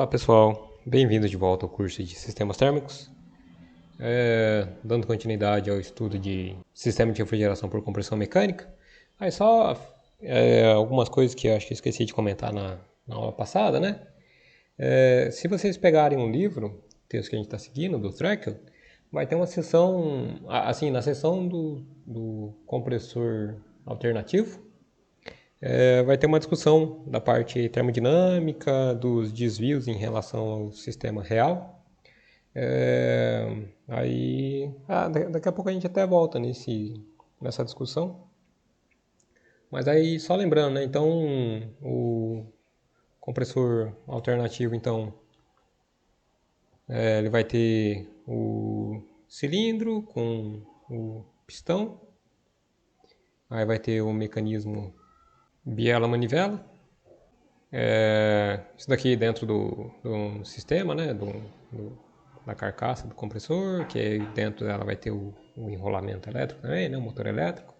Olá pessoal, bem-vindos de volta ao curso de Sistemas Térmicos. Dando continuidade ao estudo de sistema de refrigeração por compressão mecânica. Aí só algumas coisas que eu acho que eu esqueci de comentar na aula passada, né? Se vocês pegarem um livro, o texto que a gente está seguindo, do Trächel, vai ter uma seção, assim, na seção do compressor alternativo, vai ter uma discussão da parte termodinâmica, dos desvios em relação ao sistema real. Daqui a pouco a gente até volta nessa discussão. Mas aí, só lembrando, né? Então, o compressor alternativo, então, ele vai ter o cilindro com o pistão. Aí vai ter o mecanismo biela-manivela. Isso daqui dentro do sistema, né? Da carcaça do compressor, que aí dentro dela vai ter o enrolamento elétrico também, né? O motor elétrico.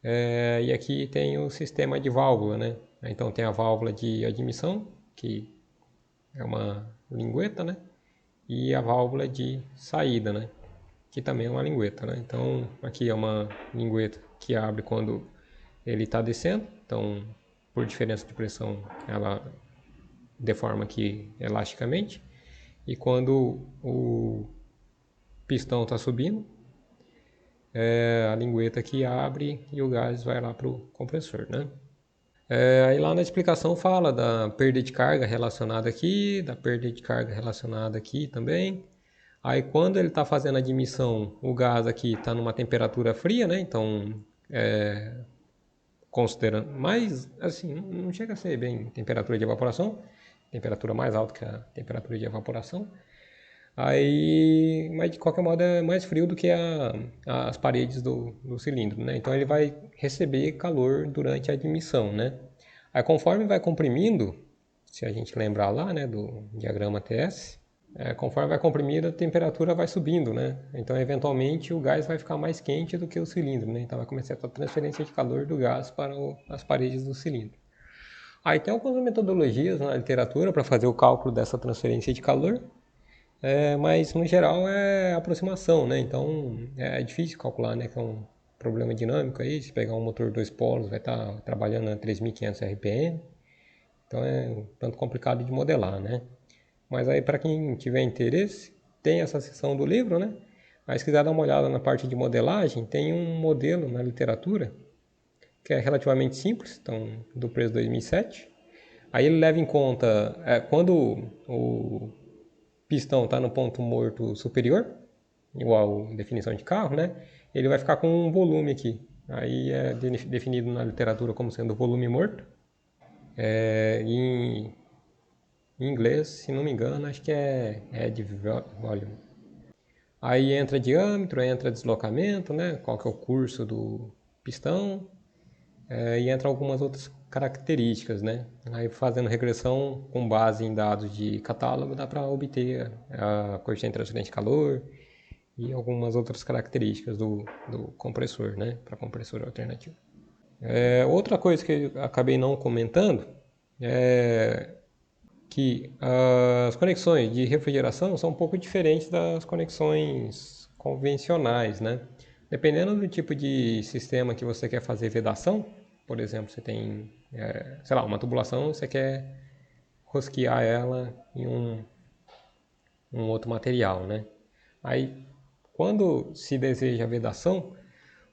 E aqui tem o sistema de válvula, né? Então tem a válvula de admissão, que é uma lingueta, né? E a válvula de saída, né? Que também é uma lingueta, né? Então aqui é uma lingueta que abre quando ele está descendo, então por diferença de pressão ela deforma aqui elasticamente, e quando o pistão está subindo, a lingueta aqui abre e o gás vai lá para o compressor, né? Aí lá na explicação fala da perda de carga relacionada aqui, da perda de carga relacionada aqui também. Aí quando ele está fazendo a admissão, o gás aqui está numa temperatura fria, né? Então, considerando, mas assim, não chega a ser bem temperatura de evaporação, temperatura mais alta que a temperatura de evaporação. Mas de qualquer modo é mais frio do que as paredes do cilindro, né? Então ele vai receber calor durante a admissão, né? Aí conforme vai comprimindo, se a gente lembrar lá, né, do diagrama TS, conforme vai comprimindo a temperatura vai subindo, né? Então eventualmente o gás vai ficar mais quente do que o cilindro, né? Então vai começar a transferência de calor do gás para as paredes do cilindro. Aí tem algumas metodologias na literatura para fazer o cálculo dessa transferência de calor. Mas no geral é aproximação, né? Então é difícil calcular, né? Que é um problema dinâmico aí. Se pegar um motor 2 polos, vai estar trabalhando a 3.500 RPM. Então é um tanto complicado de modelar, né? Mas aí para quem tiver interesse, tem essa seção do livro, né? Mas se quiser dar uma olhada na parte de modelagem, tem um modelo na literatura que é relativamente simples, então do preço 2007. Aí ele leva em conta quando o pistão está no ponto morto superior, igual definição de carro, né? Ele vai ficar com um volume aqui. Aí é definido na literatura como sendo volume morto. Em inglês, se não me engano, acho que é head volume. Aí entra diâmetro, entra deslocamento, né? Qual que é o curso do pistão. E entra algumas outras características, né? Aí fazendo regressão com base em dados de catálogo, dá para obter a coeficiente de transferência de calor e algumas outras características do compressor, né? Para compressor alternativo. Outra coisa que eu acabei não comentando é que as conexões de refrigeração são um pouco diferentes das conexões convencionais, né? Dependendo do tipo de sistema que você quer fazer vedação, por exemplo, você tem, sei lá, uma tubulação, você quer rosquear ela em um outro material, né? Aí, quando se deseja vedação,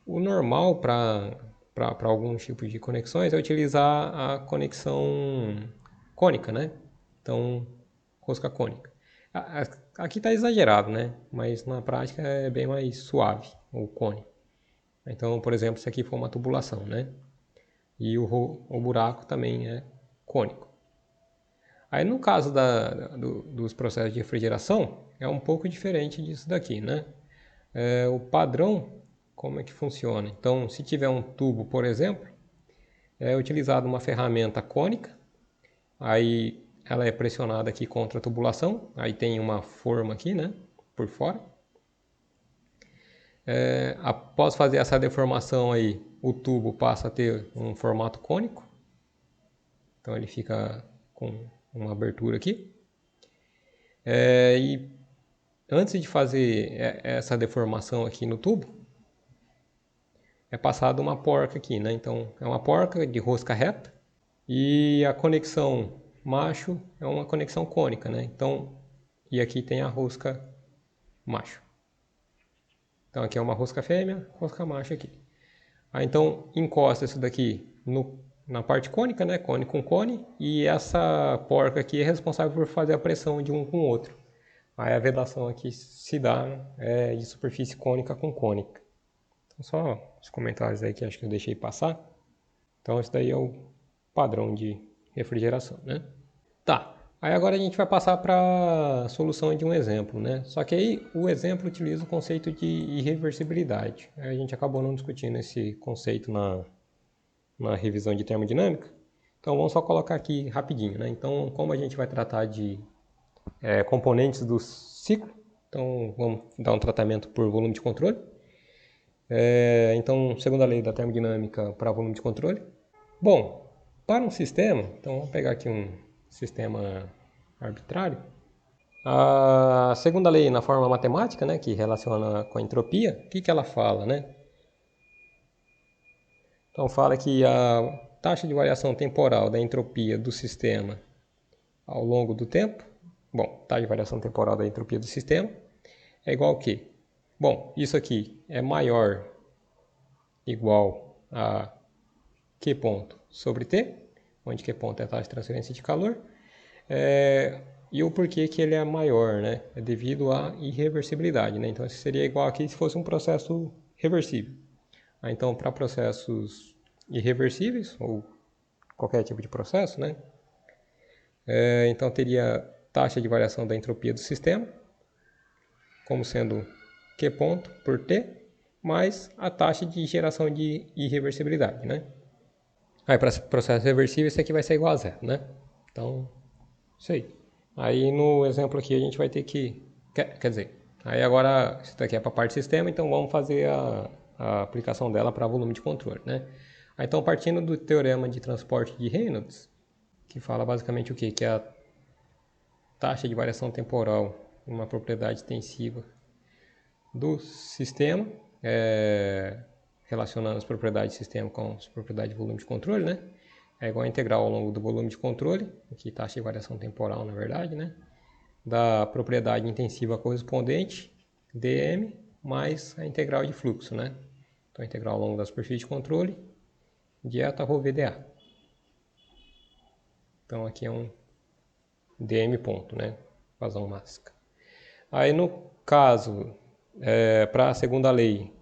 o normal para alguns tipos de conexões é utilizar a conexão cônica, né? Então, rosca cônica. Aqui está exagerado, né? Mas na prática é bem mais suave o cone. Então, por exemplo, se aqui for uma tubulação, né? E o buraco também é cônico. Aí no caso dos processos de refrigeração, é um pouco diferente disso daqui, né? O padrão, como é que funciona? Então, se tiver um tubo, por exemplo, é utilizada uma ferramenta cônica, aí ela é pressionada aqui contra a tubulação, aí tem uma forma aqui, né, por fora. Após fazer essa deformação aí, o tubo passa a ter um formato cônico, então ele fica com uma abertura aqui. E antes de fazer essa deformação aqui no tubo, é passado uma porca aqui, né? Então é uma porca de rosca reta e a conexão macho é uma conexão cônica, né? Então, e aqui tem a rosca macho. Então aqui é uma rosca fêmea, rosca macho aqui. Então encosta isso daqui na parte cônica, né? Cone com cone, e essa porca aqui é responsável por fazer a pressão de um com o outro. Aí a vedação aqui se dá de superfície cônica com cônica. Então só os comentários aí que acho que eu deixei passar. Então esse daí é o padrão de refrigeração, né? Tá. Aí agora a gente vai passar para a solução de um exemplo, né? Só que aí o exemplo utiliza o conceito de irreversibilidade. Aí a gente acabou não discutindo esse conceito na revisão de termodinâmica. Então vamos só colocar aqui rapidinho, né? Então, como a gente vai tratar de componentes do ciclo, então vamos dar um tratamento por volume de controle. Então, segunda lei da termodinâmica para volume de controle. Bom, para um sistema, então vamos pegar aqui um sistema arbitrário. A segunda lei na forma matemática, né, que relaciona com a entropia, o que ela fala, né? Então fala que a taxa de variação temporal da entropia do sistema ao longo do tempo, taxa de variação temporal da entropia do sistema é igual ao quê? Bom, isso aqui é maior igual a Q ponto sobre T, onde Q ponto é a taxa de transferência de calor. E o porquê que ele é maior, né? É devido à irreversibilidade, né? Então, isso seria igual aqui se fosse um processo reversível. Então, para processos irreversíveis, ou qualquer tipo de processo, né? Então, teria taxa de variação da entropia do sistema, como sendo Q ponto por T, mais a taxa de geração de irreversibilidade, né? Aí, para processos reversíveis, isso aqui vai ser igual a zero, né? Então, isso aí. Aí, no exemplo aqui, a gente vai ter que... Quer dizer, aí agora, isso daqui é para a parte sistema, então vamos fazer a aplicação dela para volume de controle, né? Aí, então, partindo do teorema de transporte de Reynolds, que fala basicamente o quê? Que a taxa de variação temporal, uma propriedade extensiva do sistema, relacionando as propriedades do sistema com as propriedades de volume de controle, né? É igual a integral ao longo do volume de controle, aqui taxa de variação temporal, na verdade, né? Da propriedade intensiva correspondente, dm, mais a integral de fluxo, né? Então, a integral ao longo da superfície de controle, dieta ρ VdA. Então, aqui é um dm ponto, né? Vazão máxima. Aí, no caso, para a segunda lei,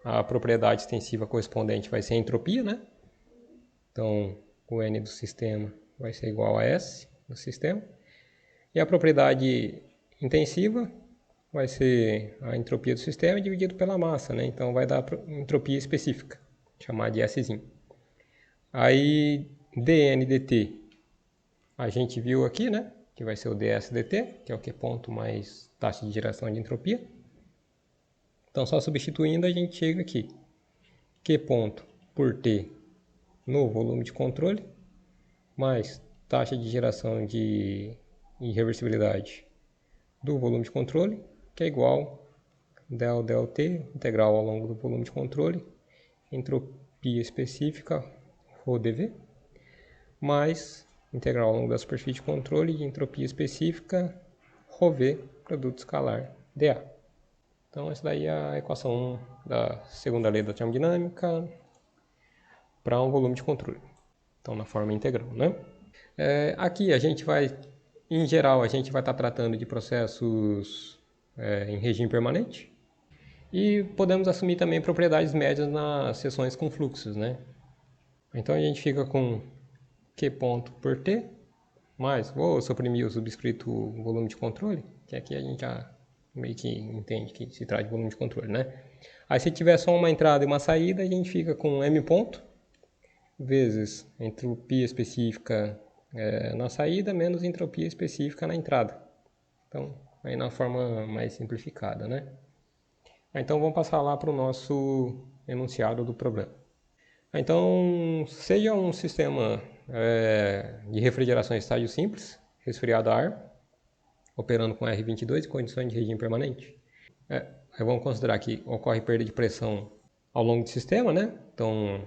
a propriedade extensiva correspondente vai ser a entropia, né? Então, o N do sistema vai ser igual a S do sistema. E a propriedade intensiva vai ser a entropia do sistema dividido pela massa, né? Então, vai dar entropia específica, chamar de Szinho. Aí, dN dt, a gente viu aqui, né? Que vai ser o ds dt, que é o Q ponto mais taxa de geração de entropia. Então, só substituindo, a gente chega aqui. Q ponto por T no volume de controle, mais taxa de geração de irreversibilidade do volume de controle, que é igual del T, integral ao longo do volume de controle, entropia específica, ρ dV, mais integral ao longo da superfície de controle de entropia específica, ρV, produto escalar, dA. Então, essa daí é a equação 1 da segunda lei da termodinâmica para um volume de controle. Então, na forma integral, né? Aqui a gente vai, em geral, a gente vai estar tratando de processos em regime permanente. E podemos assumir também propriedades médias nas seções com fluxos, né? Então a gente fica com Q ponto por T, mais, vou suprimir o subscrito volume de controle, que aqui a gente já meio que entende que se trata de volume de controle, né? Aí se tiver só uma entrada e uma saída, a gente fica com M ponto, vezes entropia específica na saída, menos entropia específica na entrada. Então, aí na forma mais simplificada, né? Então, vamos passar lá para o nosso enunciado do problema. Então, seja um sistema de refrigeração em estágio simples, resfriado a ar, operando com R22 em condições de regime permanente. Aí vamos considerar que ocorre perda de pressão ao longo do sistema, né? Então,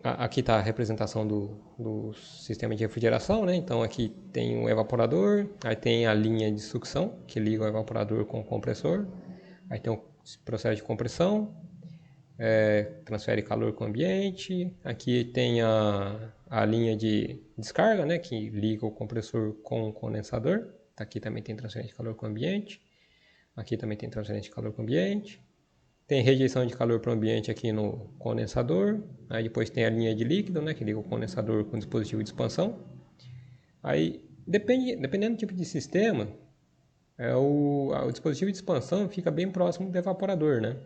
aqui está a representação do sistema de refrigeração, né? Então, aqui tem o evaporador, aí tem a linha de sucção, que liga o evaporador com o compressor. Aí tem o processo de compressão, transfere calor com o ambiente. Aqui tem a linha de descarga, né? Que liga o compressor com o condensador. Aqui também tem transferência de calor com o ambiente. Aqui também tem transferência de calor com o ambiente. Tem rejeição de calor para o ambiente aqui no condensador. Aí depois tem a linha de líquido, né, que liga o condensador com o dispositivo de expansão. Aí, dependendo do tipo de sistema, o dispositivo de expansão fica bem próximo do evaporador, né?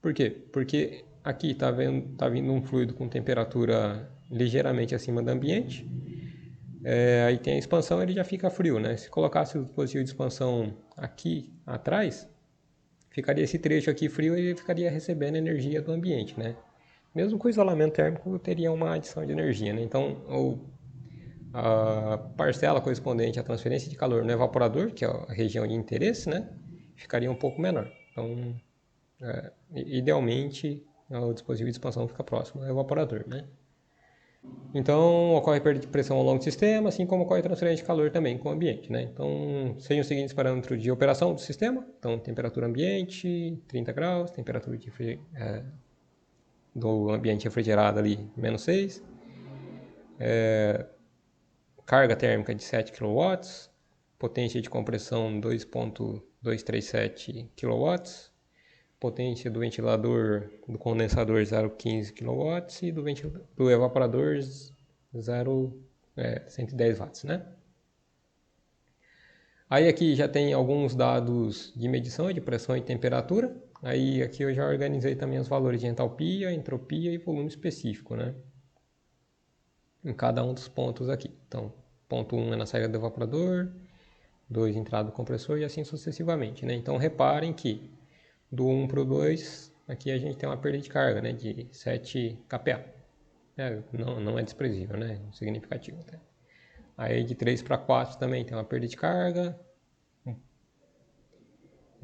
Por quê? Porque aqui está vindo um fluido com temperatura ligeiramente acima do ambiente. Aí tem a expansão, ele já fica frio, né? Se colocasse o dispositivo de expansão aqui atrás, ficaria esse trecho aqui frio e ele ficaria recebendo energia do ambiente, né? Mesmo com o isolamento térmico, teria uma adição de energia, né? Então, a parcela correspondente à transferência de calor no evaporador, que é a região de interesse, né? Ficaria um pouco menor. Então, idealmente, o dispositivo de expansão fica próximo ao evaporador, né? Então, ocorre perda de pressão ao longo do sistema, assim como ocorre transferência de calor também com o ambiente, né? Então, sejam os seguintes parâmetros de operação do sistema. Então, temperatura ambiente, 30 graus, temperatura do ambiente refrigerado ali, menos 6. Carga térmica de 7 kW, potência de compressão 2.237 kW, potência do ventilador do condensador 0,15 kW e do evaporador 110 watts, né? Aí aqui já tem alguns dados de medição de pressão e temperatura. Aí aqui eu já organizei também os valores de entalpia, entropia e volume específico, né? Em cada um dos pontos aqui. Então, ponto 1 é na saída do evaporador, 2 entrada do compressor e assim sucessivamente, né? Então reparem que do 1 para o 2, aqui a gente tem uma perda de carga, né, de 7 kPa. Não é desprezível, né? Significativo até. Aí de 3 para 4 também tem uma perda de carga.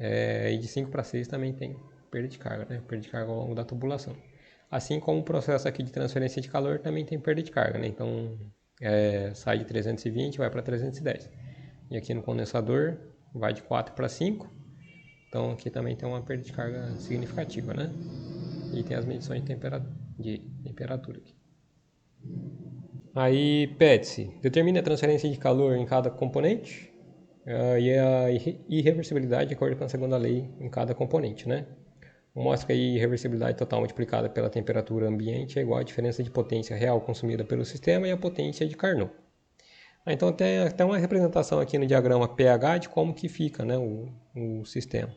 E de 5 para 6 também tem perda de carga, né? Perda de carga ao longo da tubulação. Assim como o processo aqui de transferência de calor também tem perda de carga, né? Então, sai de 320 e vai para 310. E aqui no condensador vai de 4 para 5. Então aqui também tem uma perda de carga significativa, né? E tem as medições de temperatura aqui. Aí pede-se, determine a transferência de calor em cada componente e a irreversibilidade de acordo com a segunda lei em cada componente, né? Mostra que a irreversibilidade total multiplicada pela temperatura ambiente é igual à diferença de potência real consumida pelo sistema e a potência de Carnot. Então tem até uma representação aqui no diagrama pH de como que fica, né, o sistema.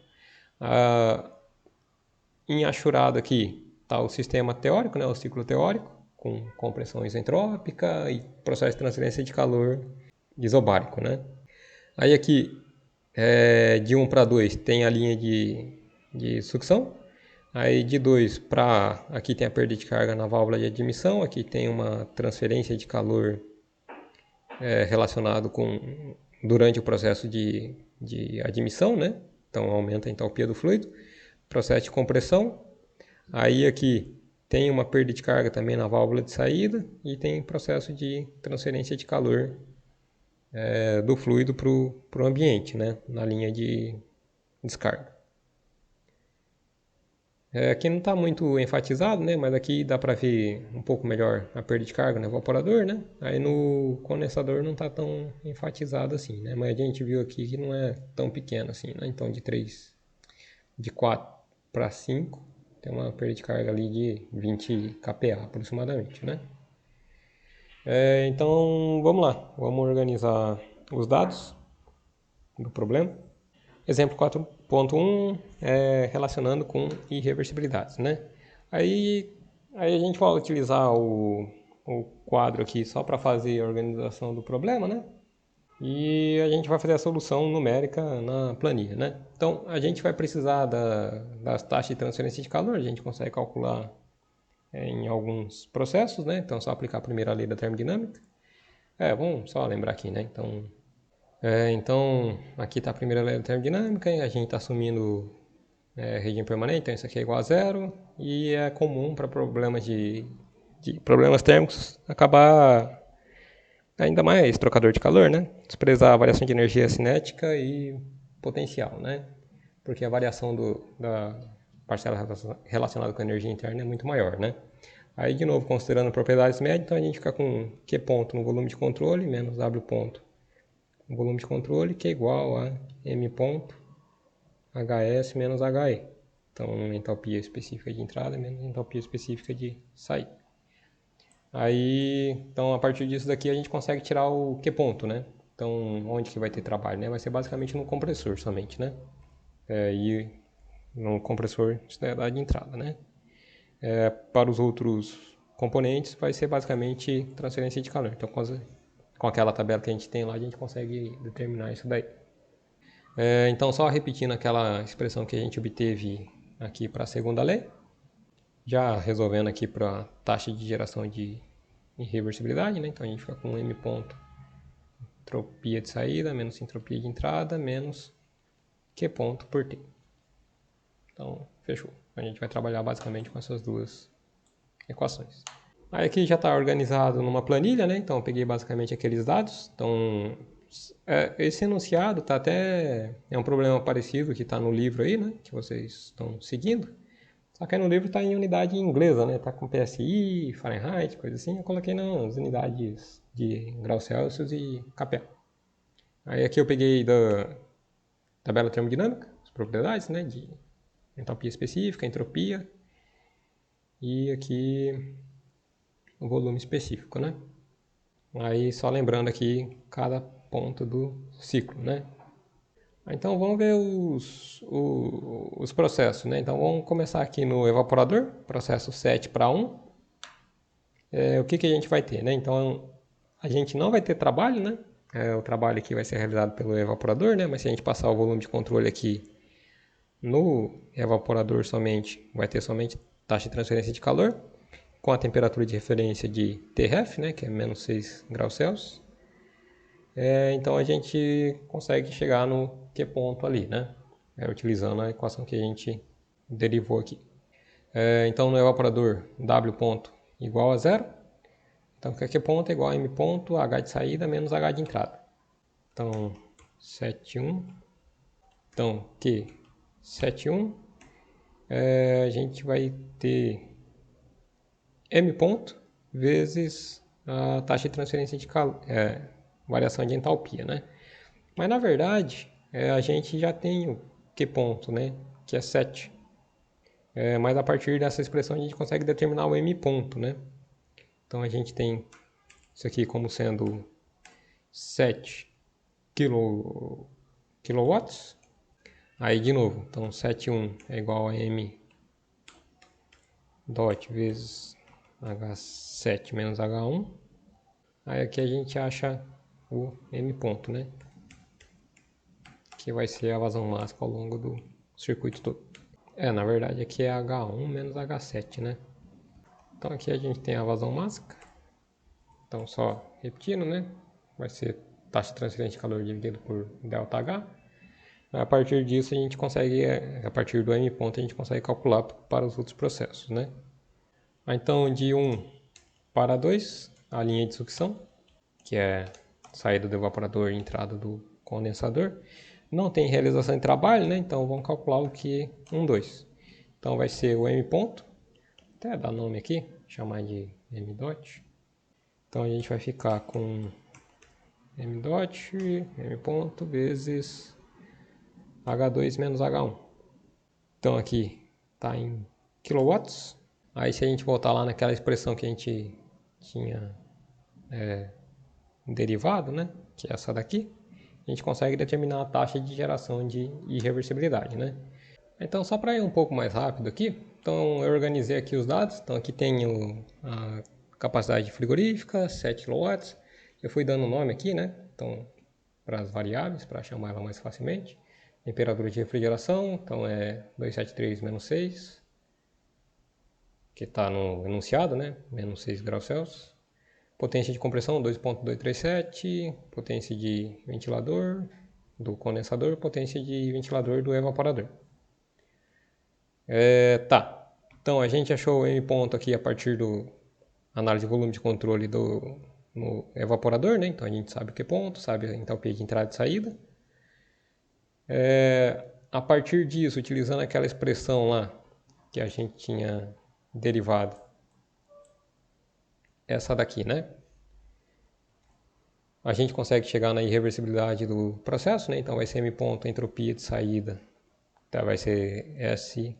Em achurado aqui está o sistema teórico, né, o ciclo teórico, com compressão isentrópica e processo de transferência de calor isobárico, né? Aí aqui, de 1 para 2, tem a linha de sucção. Aí de 2 para... Aqui tem a perda de carga na válvula de admissão. Aqui tem uma transferência de calor relacionado com... Durante o processo de admissão, né? Então aumenta a entalpia do fluido. Processo de compressão. Aí aqui tem uma perda de carga também na válvula de saída. E tem processo de transferência de calor do fluido para o ambiente, né? Na linha de descarga. Aqui não está muito enfatizado, né? Mas aqui dá para ver um pouco melhor a perda de carga no evaporador, né? Aí no condensador não está tão enfatizado assim, né? Mas a gente viu aqui que não é tão pequeno assim, né? Então de 4 para 5 tem uma perda de carga ali de 20 kPa aproximadamente, né? Então vamos lá, vamos organizar os dados do problema. Exemplo 4.1 relacionando com irreversibilidades, né? Aí a gente vai utilizar o quadro aqui só para fazer a organização do problema, né? E a gente vai fazer a solução numérica na planilha, né? Então a gente vai precisar das taxas de transferência de calor, a gente consegue calcular em alguns processos, né? Então só aplicar a primeira lei da termodinâmica. Vamos só lembrar aqui, né? Então Então, aqui está a primeira lei da termodinâmica, a gente está assumindo regime permanente, então isso aqui é igual a zero, e é comum para problemas de problemas térmicos acabar ainda mais trocador de calor, né? Desprezar a variação de energia cinética e potencial, né? Porque a variação da parcela relacionada com a energia interna é muito maior, né? Aí, de novo, considerando propriedades médias, então a gente fica com Q ponto no volume de controle menos W ponto no volume de controle, que é igual a M ponto HS menos HE. Então, entalpia específica de entrada menos entalpia específica de saída. Aí, então, a partir disso daqui a gente consegue tirar o Q ponto, né? Então, onde que vai ter trabalho, né? Vai ser basicamente no compressor somente, né? E no compressor da de entrada, né? Para os outros componentes vai ser basicamente transferência de calor. Então, com aquela tabela que a gente tem lá, a gente consegue determinar isso daí. Então, só repetindo aquela expressão que a gente obteve aqui para a segunda lei, já resolvendo aqui para a taxa de geração de irreversibilidade, né? Então a gente fica com M ponto entropia de saída menos entropia de entrada menos Q ponto por T. Então, fechou. A gente vai trabalhar basicamente com essas duas equações. Aí aqui já está organizado numa planilha, né? Então eu peguei basicamente aqueles dados. Então, esse enunciado tá até... é um problema parecido que está no livro aí, né? Que vocês estão seguindo. Só que aí no livro está em unidade inglesa, né? Está com PSI, Fahrenheit, coisa assim. Eu coloquei nas unidades de graus Celsius e Capel. Aí aqui eu peguei da tabela termodinâmica, as propriedades, né? De entalpia específica, entropia. E aqui o volume específico, né? Aí só lembrando aqui cada ponto do ciclo, né? Então vamos ver os processos, né? Então vamos começar aqui no evaporador, processo 7 para 1. O que a gente vai ter, né? Então a gente não vai ter trabalho, né? O trabalho aqui vai ser realizado pelo evaporador, né? Mas se a gente passar o volume de controle aqui no evaporador somente, vai ter somente taxa de transferência de calor, com a temperatura de referência de Tref, né? Que é menos 6 graus Celsius. Então a gente consegue chegar no Q ponto ali, né? Utilizando a equação que a gente derivou aqui. Então no evaporador W ponto igual a zero. Então Q ponto é igual a M ponto, H de saída menos H de entrada. Então 7,1. Então Q 7,1. A gente vai ter M ponto vezes a taxa de transferência de calor, variação de entalpia, né? Mas na verdade, a gente já tem o Q ponto, né? Que é 7. Mas a partir dessa expressão a gente consegue determinar o M ponto, né? Então a gente tem isso aqui como sendo 7 kilowatts. Aí de novo, então 7,1 é igual a M dot vezes H7 menos H1. Aí aqui a gente acha o M ponto, né? Que vai ser a vazão máxima ao longo do circuito todo. Na verdade aqui é H1 menos H7, né? Então aqui a gente tem a vazão máxima. Então só repetindo, né? Vai ser taxa de transferência de calor dividido por ΔH. A partir disso a gente consegue, a partir do M ponto, a gente consegue calcular para os outros processos, né? Então de 1 para 2, a linha de sucção, que é saída do evaporador e entrada do condensador. Não tem realização de trabalho, né? Então vamos calcular o que 1, 2. Então vai ser o M ponto, até dar nome aqui, chamar de M dot. Então a gente vai ficar com M dot, M ponto vezes H2 menos H1. Então aqui está em kilowatts. Aí se a gente voltar lá naquela expressão que a gente tinha derivado, né? Que é essa daqui, a gente consegue determinar a taxa de geração de irreversibilidade, né? Então só para ir um pouco mais rápido aqui, então eu organizei aqui os dados. Então aqui tem a capacidade frigorífica, 7 kW. Eu fui dando nome aqui, né? Então, para as variáveis, para chamar ela mais facilmente. Temperatura de refrigeração, então é 273 menos 6, que está no enunciado, né? Menos 6 graus Celsius. potência de compressão 2.237, potência de ventilador do condensador, potência de ventilador do evaporador. Tá, então a gente achou o M ponto aqui a partir do análise de volume de controle no evaporador, né? Então a gente sabe o que ponto, sabe a entalpia de entrada e saída. A partir disso, utilizando aquela expressão lá que a gente tinha derivado, essa daqui, né? A gente consegue chegar na irreversibilidade do processo, né? Então vai ser M ponto, a entropia de saída, tá? Vai ser S1,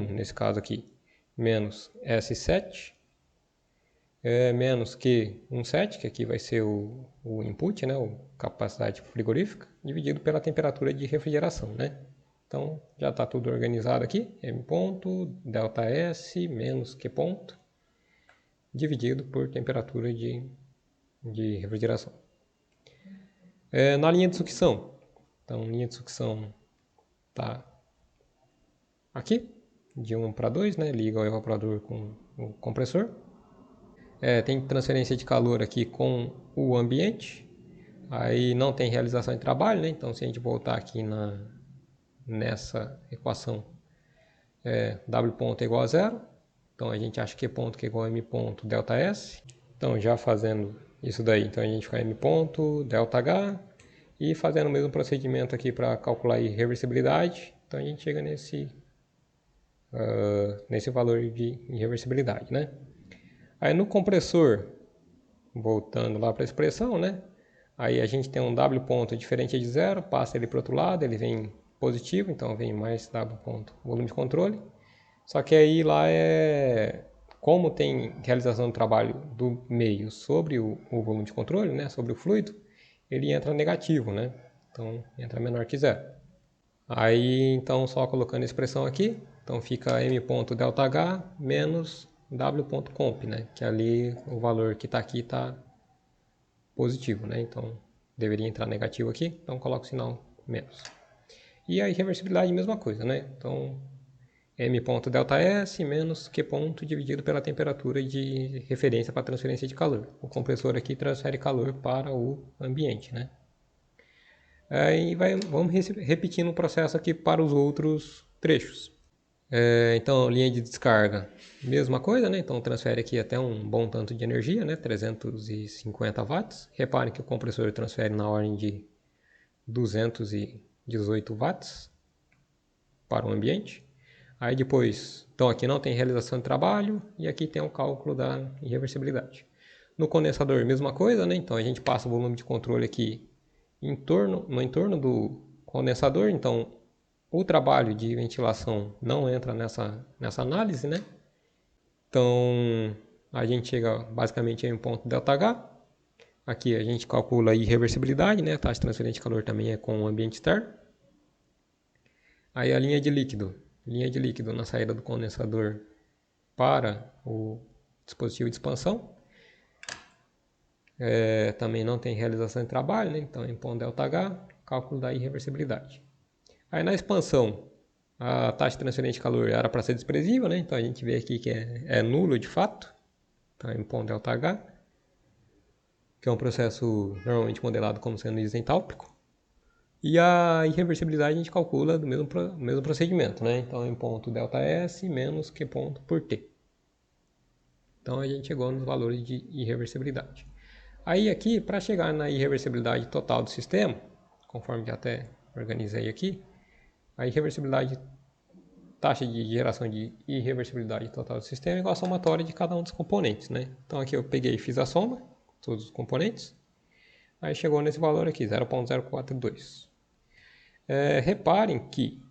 nesse caso aqui, menos S7, menos Q17, que aqui vai ser o input, né? A capacidade frigorífica, dividido pela temperatura de refrigeração, né? Então já está tudo organizado aqui, M ponto, delta S, menos Q ponto, dividido por temperatura de refrigeração. Na linha de sucção, então linha de sucção está aqui, de 1 para 2, né? Liga o evaporador com o compressor. Tem transferência de calor aqui com o ambiente, aí não tem realização de trabalho, né? Então se a gente voltar aqui nessa equação, W ponto é igual a zero, então a gente acha que ponto que é igual a M ponto delta S. Então já fazendo isso daí, então a gente vai M ponto delta H e fazendo o mesmo procedimento aqui para calcular a irreversibilidade, então a gente chega nesse valor de irreversibilidade, né? Aí no compressor, voltando lá para a expressão, né? Aí a gente tem um W ponto diferente de zero, passa ele para o outro lado, ele vem positivo, então vem mais W ponto volume de controle. Só que aí lá como tem realização do trabalho do meio sobre o volume de controle, né? Sobre o fluido, ele entra negativo, né? Então entra menor que zero. Aí então só colocando a expressão aqui, então fica M ponto delta H menos W ponto comp, né? Que ali o valor que está aqui está positivo, né? Então deveria entrar negativo aqui, então coloco o sinal menos. E a irreversibilidade, mesma coisa, né? Então M ponto delta S menos Q ponto dividido pela temperatura de referência para transferência de calor. O compressor aqui transfere calor para o ambiente, né? Aí vamos repetindo o processo aqui para os outros trechos. Então, linha de descarga, mesma coisa, né? Então, transfere aqui até um bom tanto de energia, né? 350 watts. Reparem que o compressor transfere na ordem de 218 watts para o ambiente. Aí depois, então aqui não tem realização de trabalho e aqui tem o cálculo da irreversibilidade. No condensador, mesma coisa, né? Então a gente passa o volume de controle aqui no entorno do condensador, então o trabalho de ventilação não entra nessa análise, né? Então a gente chega basicamente em um ponto ΔH. Aqui a gente calcula a irreversibilidade, né? A taxa de transferência de calor também é com o ambiente externo. Aí a linha de líquido na saída do condensador para o dispositivo de expansão. Também não tem realização de trabalho, né? Então em ponto ΔH, cálculo da irreversibilidade. Aí na expansão, a taxa de transferência de calor era para ser desprezível, né? Então a gente vê aqui que é nulo de fato, então em ponto ΔH, que é um processo normalmente modelado como sendo isentálpico. E a irreversibilidade a gente calcula do mesmo procedimento, né? Então em ponto ΔS menos Q ponto por T. Então a gente chegou nos valores de irreversibilidade. Aí aqui, para chegar na irreversibilidade total do sistema, conforme já até organizei aqui, a irreversibilidade, taxa de geração de irreversibilidade total do sistema é igual à somatória de cada um dos componentes, né? Então aqui eu peguei e fiz a soma, todos os componentes, aí chegou nesse valor aqui, 0.042. Reparem que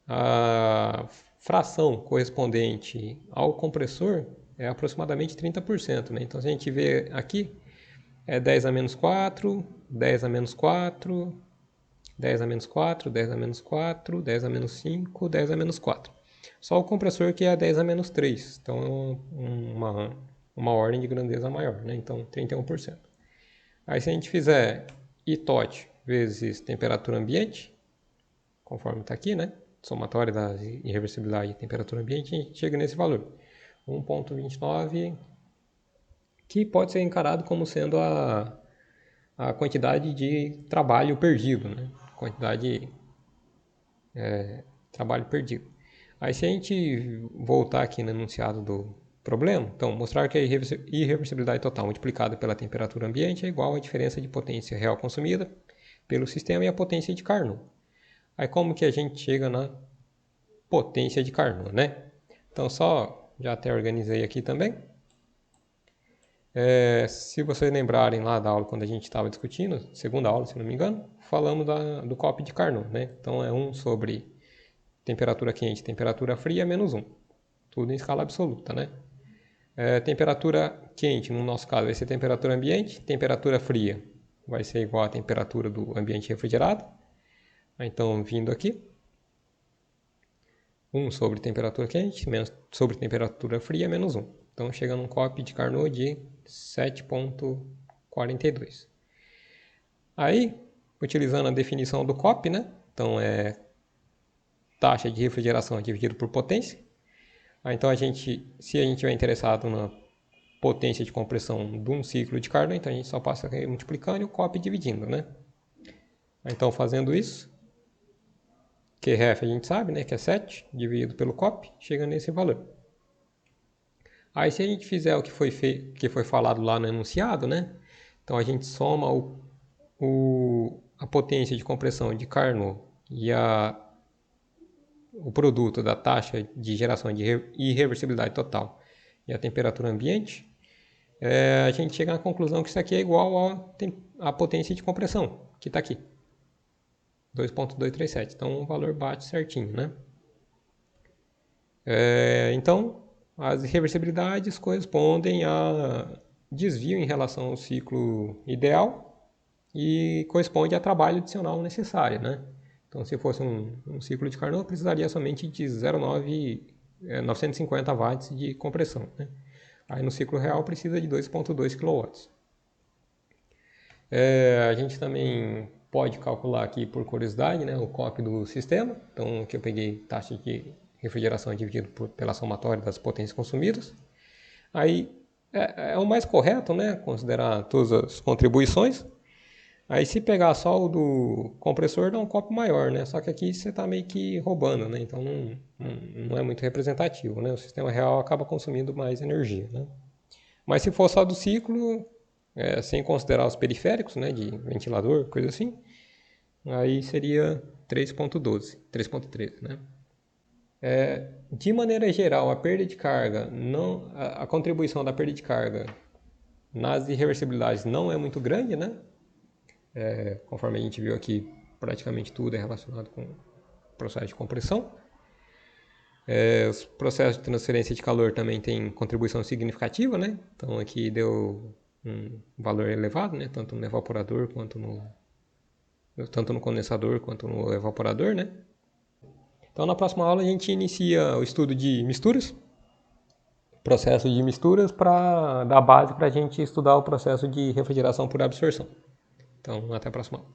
a fração correspondente ao compressor é aproximadamente 30%, né? Então se a gente vê aqui, 10 a menos 4, 10 a menos 4, 10 a menos 4, 10 a menos 4, 10 a menos 5, 10 a menos 4. Só o compressor que é 10 a menos 3, então uma ordem de grandeza maior, né? Então 31%. Aí se a gente fizer ITOT vezes temperatura ambiente, conforme está aqui, né? Somatória da irreversibilidade e temperatura ambiente, a gente chega nesse valor, 1.29 que pode ser encarado como sendo a quantidade de trabalho perdido, né? Quantidade trabalho perdido. Aí se a gente voltar aqui no enunciado do problema, então mostrar que a irreversibilidade total multiplicada pela temperatura ambiente é igual à diferença de potência real consumida pelo sistema e a potência de Carnot. Aí como que a gente chega na potência de Carnot, né? Então só, já até organizei aqui também. Se vocês lembrarem lá da aula quando a gente estava discutindo, segunda aula, se não me engano, falamos do COP de Carnot, né? Então é 1 sobre temperatura quente, temperatura fria, menos 1. Tudo em escala absoluta, né? Temperatura quente, no nosso caso, vai ser temperatura ambiente. Temperatura fria vai ser igual à temperatura do ambiente refrigerado. Então, vindo aqui, 1 sobre temperatura quente, menos sobre temperatura fria, menos 1. Então, chega num COP de Carnot de 7,42. Aí, utilizando a definição do COP, né? Então, é taxa de refrigeração dividido por potência. Então, se a gente estiver interessado na potência de compressão de um ciclo de Carnot, então a gente só passa multiplicando e o COP dividindo, né? Então, fazendo isso, QRF a gente sabe, né, que é 7 dividido pelo COP, chega nesse valor. Aí, se a gente fizer o que foi falado lá no enunciado, né? Então, a gente soma a potência de compressão de Carnot e o produto da taxa de geração de irreversibilidade total e a temperatura ambiente, a gente chega à conclusão que isso aqui é igual à potência de compressão, que está aqui, 2.237. Então, o valor bate certinho, né? Então, as irreversibilidades correspondem a desvio em relação ao ciclo ideal e corresponde a trabalho adicional necessário, né? Então, se fosse um ciclo de Carnot, precisaria somente de 950 watts de compressão, né? Aí no ciclo real precisa de 2,2 kW. A gente também pode calcular aqui por curiosidade, né, o COP do sistema. Então aqui eu peguei taxa de refrigeração dividido pela somatória das potências consumidas. Aí é o mais correto, né, considerar todas as contribuições. Aí se pegar só o do compressor dá um COP maior, né? Só que aqui você está meio que roubando, né? Então não é muito representativo, né? O sistema real acaba consumindo mais energia, né? Mas se for só do ciclo, sem considerar os periféricos, né? De ventilador, coisa assim, aí seria 3.12, 3.13, né? De maneira geral, a perda de carga, a contribuição da perda de carga nas irreversibilidades não é muito grande, né? Conforme a gente viu aqui, praticamente tudo é relacionado com o processo de compressão. Os processos de transferência de calor também têm contribuição significativa, né? Então aqui deu um valor elevado, né? Tanto no evaporador tanto no condensador quanto no evaporador, né? Então na próxima aula a gente inicia o estudo de misturas, processo de misturas, para dar base para a gente estudar o processo de refrigeração por absorção. Então até a próxima aula.